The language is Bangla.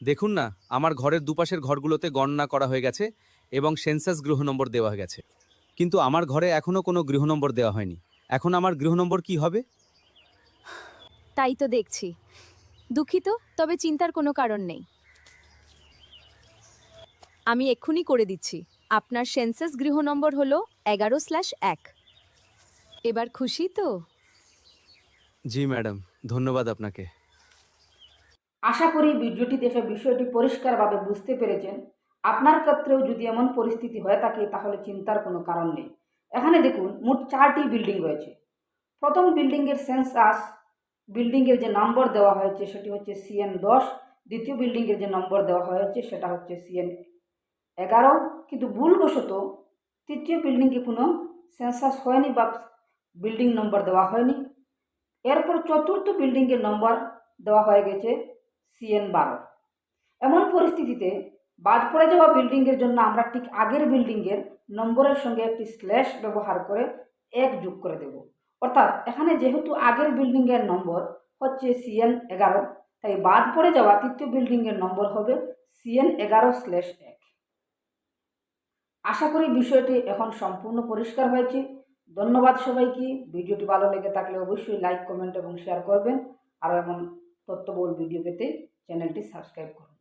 দেখুন না, আমার ঘরের দুপাশের ঘরগুলোতে গণনা করা হয়ে গেছে এবং সেন্সাস গৃহ নম্বর দেওয়া হয়ে গেছে। কিন্তু আমার ঘরে এখনো কোনো গৃহ নম্বর দেওয়া হয়নি। এখন আমার গৃহ নম্বর কি হবে? তাই তো দেখছি। দুঃখিত, তবে চিন্তার কোনো কারণ নেই। আমি এক্ষুনি করে দিচ্ছি। আপনার সেন্সাস গৃহ নম্বর হলো 11/1। এবার খুশি তো? জি ম্যাডাম, ধন্যবাদ আপনাকে। আশা করি ভিডিওটি দেখে বিষয়টি পরিষ্কারভাবে বুঝতে পেরেছেন। আপনার ক্ষেত্রেও যদি এমন পরিস্থিতি হয়ে থাকে তাহলে চিন্তার কোনো কারণ নেই। এখানে দেখুন মোট 4টি বিল্ডিং রয়েছে। প্রথম বিল্ডিংয়ের সেন্সাস বিল্ডিংয়ের যে নম্বর দেওয়া হয়েছে সেটি হচ্ছে CN10। দ্বিতীয় বিল্ডিংয়ের যে নম্বর দেওয়া হয়েছে সেটা হচ্ছে CN11। কিন্তু ভুলবশত তৃতীয় বিল্ডিংয়ে কোনো সেন্সাস হয়নি বা বিল্ডিং নম্বর দেওয়া হয়নি। এরপর চতুর্থ বিল্ডিংয়ের নম্বর দেওয়া হয়ে গেছে CN12। এমন পরিস্থিতিতে বাদ পড়ে যাওয়া বিল্ডিংয়ের জন্য আমরা ঠিক আগের বিল্ডিংয়ের নম্বরের সঙ্গে একটি স্ল্যাশ ব্যবহার করে 1 যোগ করে দেব। অর্থাৎ এখানে যেহেতু আগের বিল্ডিংয়ের নম্বর হচ্ছে CN11, তাই বাদ পড়ে যাওয়া তৃতীয় বিল্ডিংয়ের নম্বর হবে CN11/1। আশা করি বিষয়টি এখন সম্পূর্ণ পরিষ্কার হয়েছে। ধন্যবাদ সবাইকে। ভিডিওটি ভালো লেগে থাকলে অবশ্যই লাইক, কমেন্ট এবং শেয়ার করবেন। আরও এমন তথ্যবহুল ভিডিও পেতে চ্যানেলটি সাবস্ক্রাইব করুন।